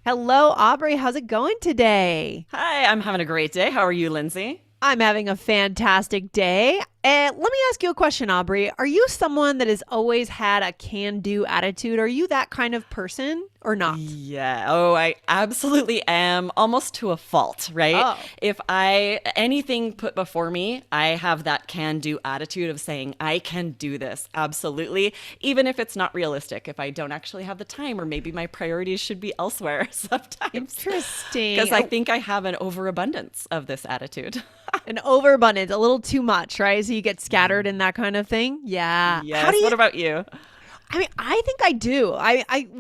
Hello, Aubrey. How's it going today? Hi, I'm having a great day. How are you, Lindsay? I'm having a fantastic day. And let me ask you a question, Aubrey. Are you someone that has always had a can do attitude? Are you that kind of person or not? Yeah. Oh, I absolutely am, almost to a fault, right? Oh, If anything put before me, I have that can do attitude of saying, I can do this. Absolutely. Even if it's not realistic, if I don't actually have the time, or maybe my priorities should be elsewhere sometimes. Because interesting. I think I have an overabundance of this attitude. An overabundance, a little too much, right? So you get scattered in that kind of thing. Yeah. How do Yes. you What about you? I mean, I think I do.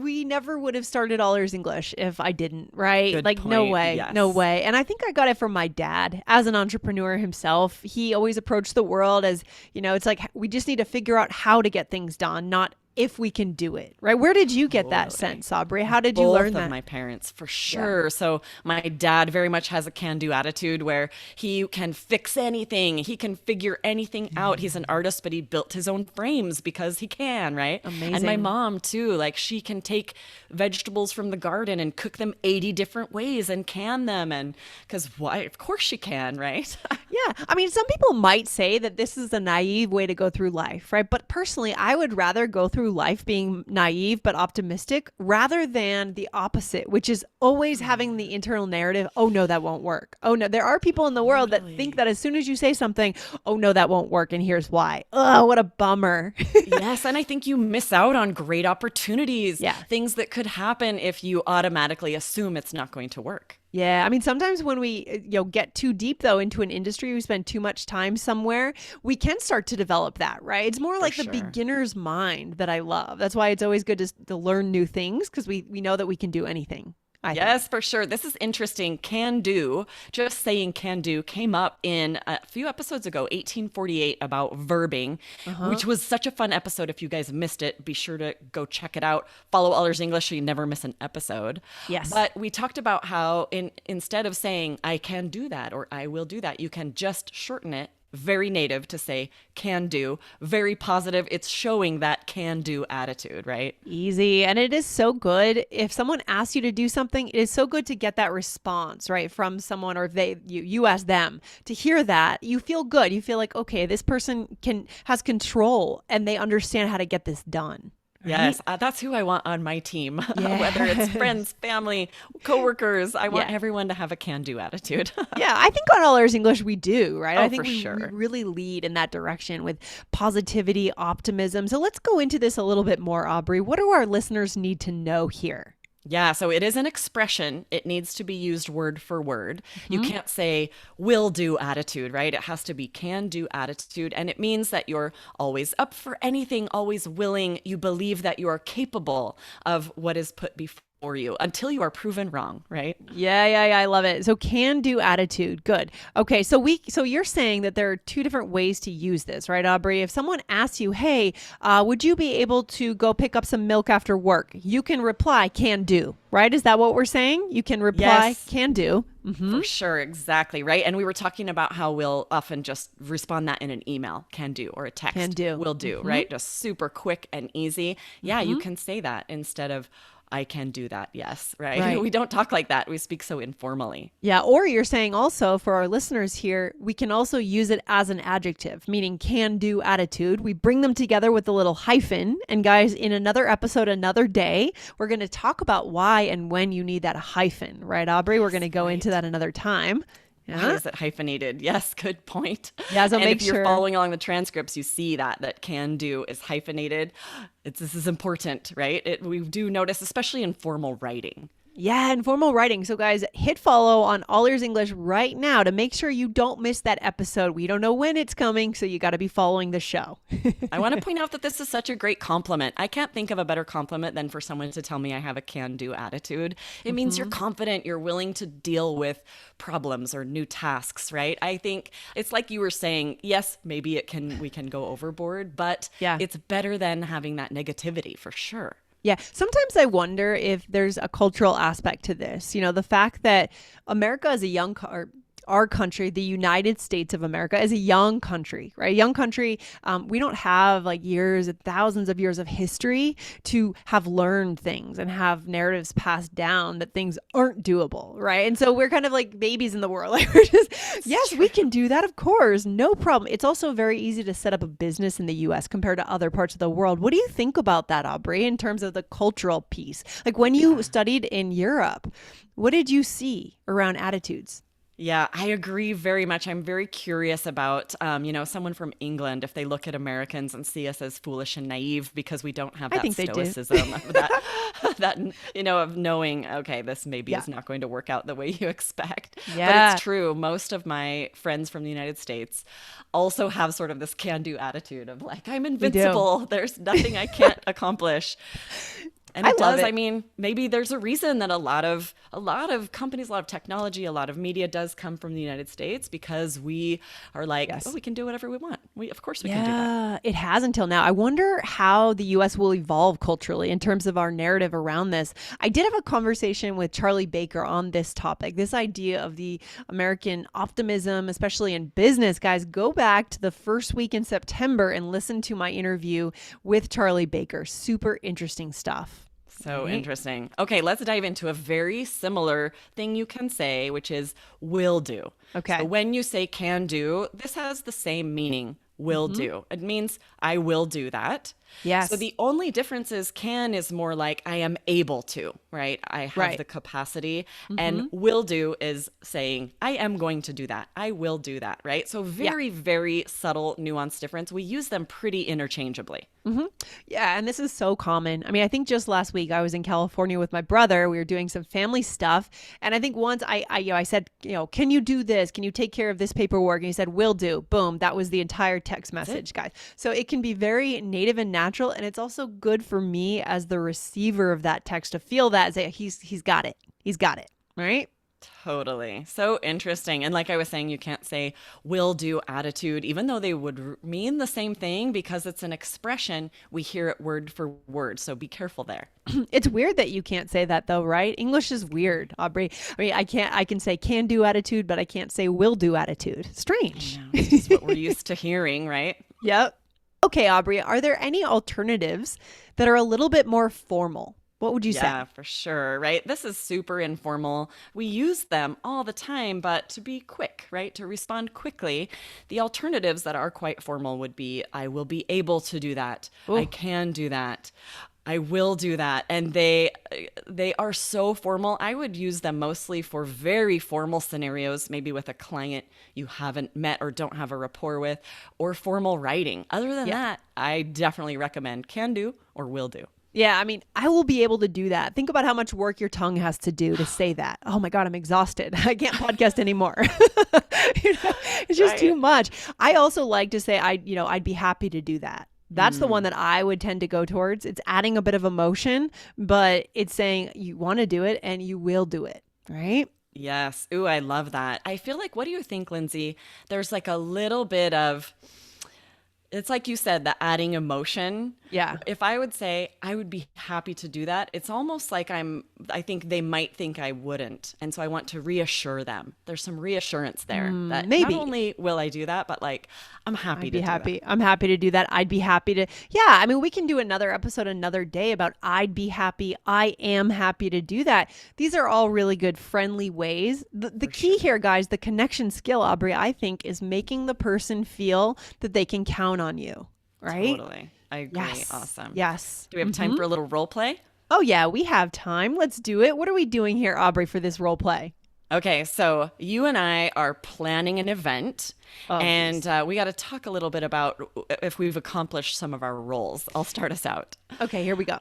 We never would have started All Ears English if I didn't, right? Good Like, no point. way, no Yes. way. And I think I got it from my dad as an entrepreneur himself. He always approached the world as, it's like we just need to figure out how to get things done, not if we can do it, right? Where did you get that Totally. sense, Aubrey? How did you learn Both of that? my parents, for Yeah. sure. So, my dad very much has a can do attitude where he can fix anything, he can figure anything out. He's an artist, but he built his own frames because he can, right? And my Amazing. mom, too, like she can take vegetables from the garden and cook them 80 different ways and can them. And because why? Of course she can, right? Yeah. I mean, some people might say that this is a naive way to go through life, right? But personally, I would rather go through life being naive but optimistic rather than the opposite, which is always having the internal narrative, oh no, that won't work. Oh no, there are people in the world that think Totally. that as soon as you say something, oh no, that won't work. And here's why. Oh, what a bummer. Yes, and I think you miss out on great opportunities, Yeah. things that could happen if you automatically assume it's not going to work. Yeah, I mean sometimes when we get too deep though into an industry, we spend too much time somewhere, we can start to develop that, right? It's more For like the sure. beginner's mind that I love. That's why it's always good to learn new things because we know that we can do anything, I think. Yes, for sure. This is interesting. Can do, just saying can do, came up in a few episodes ago, 1848, about verbing, Uh-huh. which was such a fun episode. If you guys missed it, be sure to go check it out. Follow Allers English so you never miss an episode. Yes. But we talked about how instead of saying I can do that or I will do that, you can just shorten it. Very native to say can do, very positive. It's showing that can do attitude, right? Easy. And it is so good. If someone asks you to do something, it is so good to get that response, right, from someone or you ask them. To hear that, you feel good. You feel like, okay, this person has control and they understand how to get this done. Right? Yes, that's who I want on my team. Whether it's Yeah. friends, family, coworkers, I want Yeah. everyone to have a can-do attitude. Yeah, I think on All Ears English we do, right? I Oh, think for we sure. really lead in that direction with positivity, optimism. So let's go into this a little bit more, Aubrey. What do our listeners need to know here? Yeah, so it is an expression. It needs to be used word for word. You Hmm. can't say will do attitude, right? It has to be can do attitude. And it means that you're always up for anything, always willing. You believe that you are capable of what is put before you until you are proven wrong, right? Yeah, I love it. So can do attitude. Good. Okay, so you're saying that there are two different ways to use this, right, Aubrey? If someone asks you, "Hey, would you be able to go pick up some milk after work?" You can reply, "Can do." Right? Is that what we're saying? You can reply, Yes. "Can do." Mm-hmm. For sure, exactly, right? And we were talking about how we'll often just respond that in an email, can do, or a Can text, do. will do, Mm-hmm. right? Just super quick and easy. Yeah, you Mm-hmm. can say that instead of, I can do that, yes, right? Right. We don't talk like that. We speak so informally. Yeah, or you're saying also for our listeners here, we can also use it as an adjective, meaning can do attitude. We bring them together with a little hyphen. And guys, in another episode, another day, we're going to talk about why and when you need that hyphen, right, Aubrey? We're going Yes, to go into right. that another time. Why Yeah. is it hyphenated? Yes, good point. Yeah, so And make if you're sure. following along the transcripts, you see that can do is hyphenated. This is important, right? We do notice, especially in formal writing. Yeah, informal writing. So, guys, hit follow on All Ears English right now to make sure you don't miss that episode. We don't know when it's coming, so you got to be following the show. I want to point out that this is such a great compliment. I can't think of a better compliment than for someone to tell me I have a can do attitude. It means you're Hmm. confident, you're willing to deal with problems or new tasks, right? I think it's like you were saying, yes, maybe we can go overboard, but Yeah. it's better than having that negativity for sure. Yeah, sometimes I wonder if there's a cultural aspect to this. The fact that America is a young, or our country, the United States of America, is a young country, right? A young country. We don't have like years and thousands of years of history to have learned things and have narratives passed down that things aren't doable, right? And so we're kind of like babies in the world. Like we're just, yes, we can do that, of course, no problem. It's also very easy to set up a business in the US compared to other parts of the world. What do you think about that, Aubrey, in terms of the cultural piece? Like when you studied in Europe, what did you see around attitudes? Yeah, I agree very much. I'm very curious about, someone from England, if they look at Americans and see us as foolish and naive because we don't have I that think they do. stoicism, of knowing, okay, this maybe is not going to work out the way you expect. Yeah. But it's true. Most of my friends from the United States also have sort of this can-do attitude of like, I'm invincible. There's nothing I can't accomplish. And it love does. it. I mean, maybe there's a reason that a lot of companies, a lot of technology, a lot of media does come from the United States because we are like, oh, we can do whatever we want. Of course we can do that. Yeah, it has until now. I wonder how the US will evolve culturally in terms of our narrative around this. I did have a conversation with Charlie Baker on this topic, this idea of the American optimism, especially in business. Guys, go back to the first week in September and listen to my interview with Charlie Baker. Super interesting stuff. So interesting. Okay, let's dive into a very similar thing you can say, which is will do. Okay. So when you say can do, this has the same meaning, will do. It means I will do that. Yes. So the only difference is can is more like I am able to, right? I have the capacity. And will do is saying I am going to do that. I will do that, right? So very, very subtle, nuanced difference. We use them pretty interchangeably. Yeah, and this is so common. I mean, I think just last week I was in California with my brother. We were doing some family stuff, and I think once I said, can you do this? Can you take care of this paperwork? And he said, "Will do." Boom, that was the entire text message, guys. So it can be very native and natural, and it's also good for me as the receiver of that text to feel that say he's got it. He's got it, right? Totally. So interesting. And like I was saying, you can't say will do attitude, even though they would mean the same thing because it's an expression. We hear it word for word. So be careful there. It's weird that you can't say that though, right? English is weird, Aubrey. I mean, I can say can do attitude, but I can't say will do attitude. Strange. It's just what we're used to hearing, right? Yep. Okay, Aubrey, are there any alternatives that are a little bit more formal? What would you say? Yeah, for sure, right? This is super informal. We use them all the time, but to be quick, right? To respond quickly. The alternatives that are quite formal would be, I will be able to do that. Ooh. I can do that. I will do that. And they are so formal. I would use them mostly for very formal scenarios, maybe with a client you haven't met or don't have a rapport with, or formal writing. Other than that, I definitely recommend can do or will do. Yeah, I mean, I will be able to do that. Think about how much work your tongue has to do to say that. Oh my God, I'm exhausted. I can't podcast anymore. It's just too much. I also like to say, I'd be happy to do that. That's the one that I would tend to go towards. It's adding a bit of emotion, but it's saying you want to do it and you will do it, right? Yes. Ooh, I love that. I feel like, what do you think, Lindsay? There's like a little bit of, it's like you said, the adding emotion. Yeah. If I would say I would be happy to do that, it's almost like I think they might think I wouldn't. And so I want to reassure them. There's some reassurance there that maybe. not only will I do that, but like I'm happy to do that. I'm happy to do that. I'd be happy to. Yeah. I mean, we can do another episode another day about I'd be happy. I am happy to do that. These are all really good, friendly ways. The key here, guys, the connection skill, Aubrey, I think, is making the person feel that they can count on you. Right? Totally. I agree. Yes. Awesome. Yes. Do we have time for a little role play? Oh, yeah, we have time. Let's do it. What are we doing here, Aubrey, for this role play? Okay, so you and I are planning an event, and we got to talk a little bit about if we've accomplished some of our roles. I'll start us out. Okay, here we go.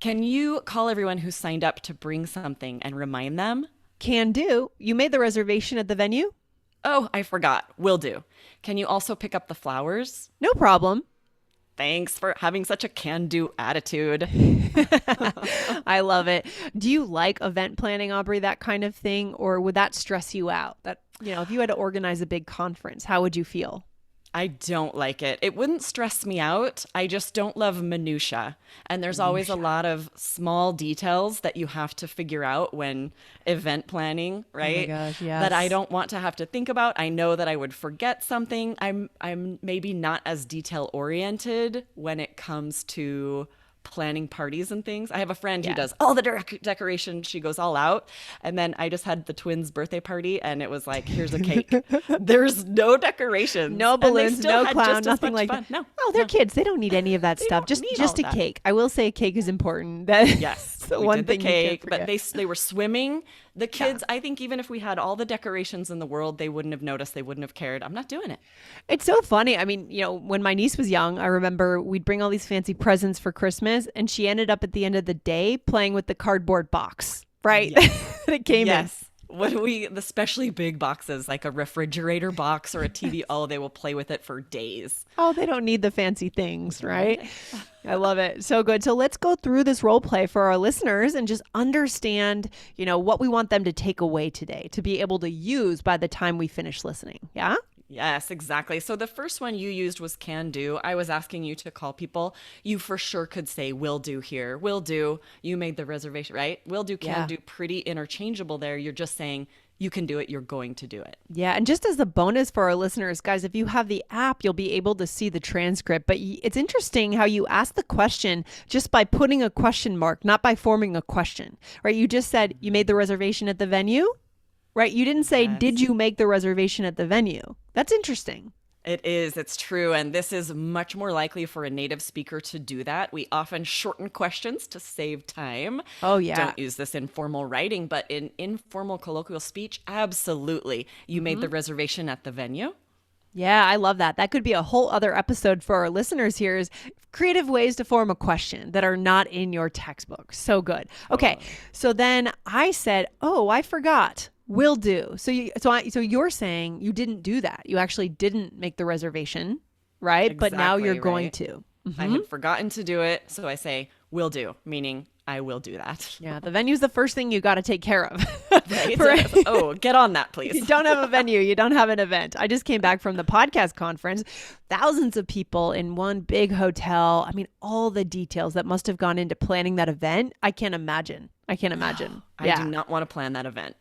Can you call everyone who signed up to bring something and remind them? Can do. You made the reservation at the venue? Oh, I forgot. Will do. Can you also pick up the flowers? No problem. Thanks for having such a can-do attitude. I love it. Do you like event planning, Aubrey, that kind of thing? Or would that stress you out? That, if you had to organize a big conference, how would you feel? I don't like it. It wouldn't stress me out. I just don't love minutia. And there's always a lot of small details that you have to figure out when event planning, Oh my right? gosh, That I yes. don't want to have to think about. I know that I would forget something. I'm maybe not as detail oriented when it comes to planning parties and things. I have a friend who Yeah. does all the decoration. She goes all out. And then I just had the twins' birthday party and it was like, here's a cake. There's no decorations. No And they balloons, still no had clown, just as nothing much like fun. that. No, Oh, they're no. kids. They don't need any of that They stuff. don't need all Just a that. cake. I will say cake is important. That Yes, that's the we one did the thing you can't cake, but forget. they were swimming. The kids, I think even if we had all the decorations in the world, they wouldn't have noticed. They wouldn't have cared. I'm not doing it. It's so funny. I mean, when my niece was young, I remember we'd bring all these fancy presents for Christmas, and she ended up at the end of the day playing with the cardboard box, right? Yes. that it came in. Yes. When the especially big boxes, like a refrigerator box or a TV, oh, they will play with it for days. Oh, they don't need the fancy things, right? I love it. So good. So let's go through this role play for our listeners and just understand, what we want them to take away today to be able to use by the time we finish listening. Yeah? Yes, exactly. So the first one you used was can do. I was asking you to call people. You for sure could say will do here. Will do. You made the reservation, right? Will do, can Yeah. do, pretty interchangeable there. You're just saying you can do it. You're going to do it. Yeah, and just as a bonus for our listeners, guys, if you have the app, you'll be able to see the transcript. But it's interesting how you ask the question just by putting a question mark, not by forming a question, right? You just said you made the reservation at the venue, right? You didn't say, did Yes. you make the reservation at the venue? That's interesting. It is. It's true. And this is much more likely for a native speaker to do that. We often shorten questions to save time. Oh, yeah. Don't use this in formal writing, but in informal colloquial speech, absolutely. You made the reservation at the venue. Yeah, I love that. That could be a whole other episode for our listeners here is creative ways to form a question that are not in your textbook. So good. Okay. So then I said, "Oh, I forgot. Will do." So you're saying you didn't do that. You actually didn't make the reservation, right? But now you're Exactly, going right. to. I had forgotten to do it. So I say, will do, meaning I will do that. Yeah, the venue's the first thing you got to take care of. Right? For- Oh, get on that, You please. don't have a venue. You don't have an event. I just came back from the podcast conference. Thousands of people in one big hotel. I mean, all the details that must have gone into planning that event. I can't imagine. I can't imagine. I do not want to plan that event.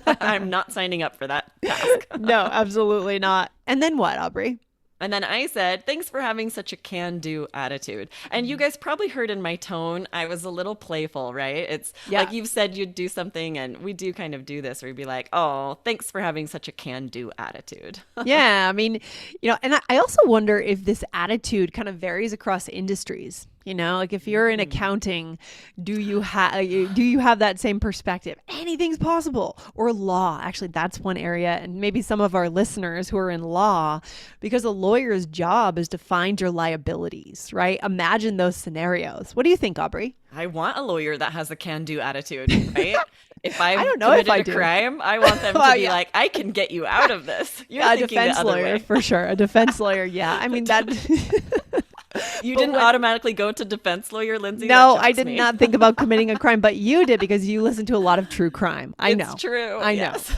I'm not signing up for that task. No, absolutely not. And then what, Aubrey? And then I said, thanks for having such a can-do attitude. And you guys probably heard in my tone, I was a little playful, right? It's Yeah. like you've said you'd do something, and we do kind of do this, where you'd be like, oh, thanks for having such a can-do attitude. Yeah, I mean, and I also wonder if this attitude kind of varies across industries. Like if you're in accounting, do you have that same perspective? Anything's possible. Or law. Actually, that's one area, and maybe some of our listeners who are in law, because a lawyer's job is to find your liabilities, right? Imagine those scenarios. What do you think, Aubrey? I want a lawyer that has a can-do attitude, right? If I've I don't know if committed I a do. crime, I want them to Well, be yeah. like, I can get you out of this. You're Yeah, a thinking the defense other lawyer way. for sure. A defense lawyer, yeah. I mean that. You But didn't what- automatically go to defense lawyer, Lindsay? No, That I shocks did me. not think about committing a crime, but you did because you listen to a lot of true crime. I know. It's true. I know. Yes.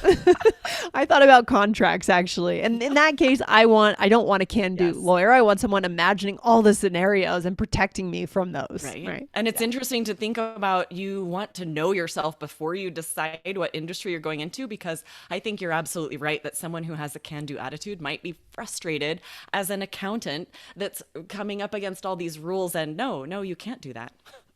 I thought about contracts actually. And in that case, I don't want a can-do Yes. lawyer. I want someone imagining all the scenarios and protecting me from those. Right. And it's interesting to think about, you want to know yourself before you decide what industry you're going into, because I think you're absolutely right that someone who has a can-do attitude might be frustrated as an accountant that's coming up against all these rules and no, you can't do that.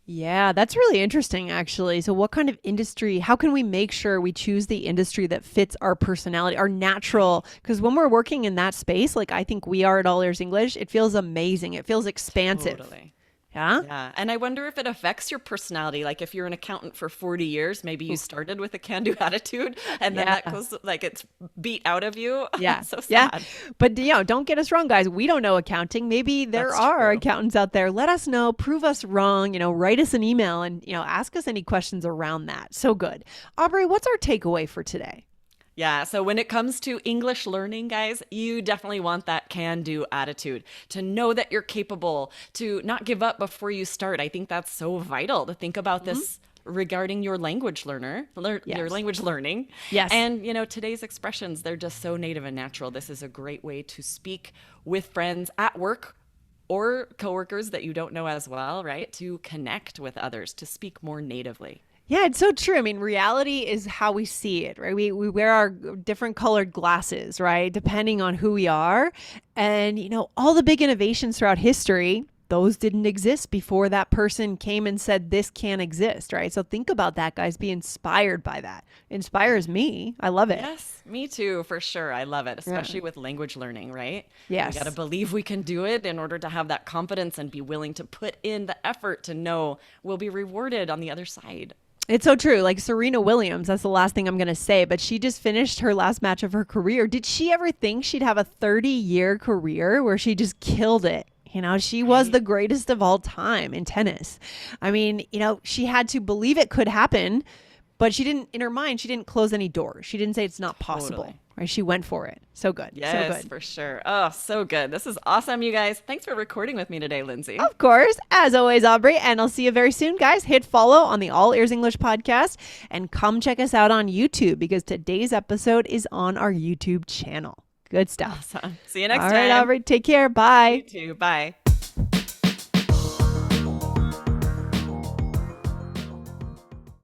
Yeah, that's really interesting, actually. So, what kind of industry, how can we make sure we choose the industry that fits our personality, our natural? Because when we're working in that space, like I think we are at All Ears English, it feels amazing. It feels expansive. Totally. Yeah. Yeah. And I wonder if it affects your personality. Like if you're an accountant for 40 years, maybe you started with a can-do attitude and then that Yeah. goes like it's beat out of you. Yeah. So Yeah. sad. But don't get us wrong, guys. We don't know accounting. Maybe there That's are true. accountants out there. Let us know, prove us wrong, write us an email and, ask us any questions around that. So good. Aubrey, what's our takeaway for today? Yeah, so when it comes to English learning, guys, you definitely want that can-do attitude, to know that you're capable, to not give up before you start. I think that's so vital to think about this regarding your language your Yes. language learning. Yes. And, today's expressions, they're just so native and natural. This is a great way to speak with friends at work or coworkers that you don't know as well, right? To connect with others, to speak more natively. Yeah, it's so true. I mean, reality is how we see it, right? We wear our different colored glasses, right? Depending on who we are. And, all the big innovations throughout history, those didn't exist before that person came and said this can't exist, right? So think about that, guys. Be inspired by that. Inspires me. I love it. Yes, me too, for sure. I love it, especially with language learning, right? Yes. We got to believe we can do it in order to have that confidence and be willing to put in the effort to know we'll be rewarded on the other side. It's so true. Like Serena Williams, that's the last thing I'm going to say, but she just finished her last match of her career. Did she ever think she'd have a 30-year career where she just killed it? She was the greatest of all time in tennis. I mean, she had to believe it could happen, but in her mind, she didn't close any doors. She didn't say it's not possible. Totally. Right? She went for it. So good. Yes, So good. for sure. Oh, so good. This is awesome, you guys. Thanks for recording with me today, Lindsay. Of course, as always, Aubrey, and I'll see you very soon, guys. Hit follow on the All Ears English podcast and come check us out on YouTube because today's episode is on our YouTube channel. Good stuff. Awesome. See you next All time. right, Aubrey, take care. Bye. You too. Bye.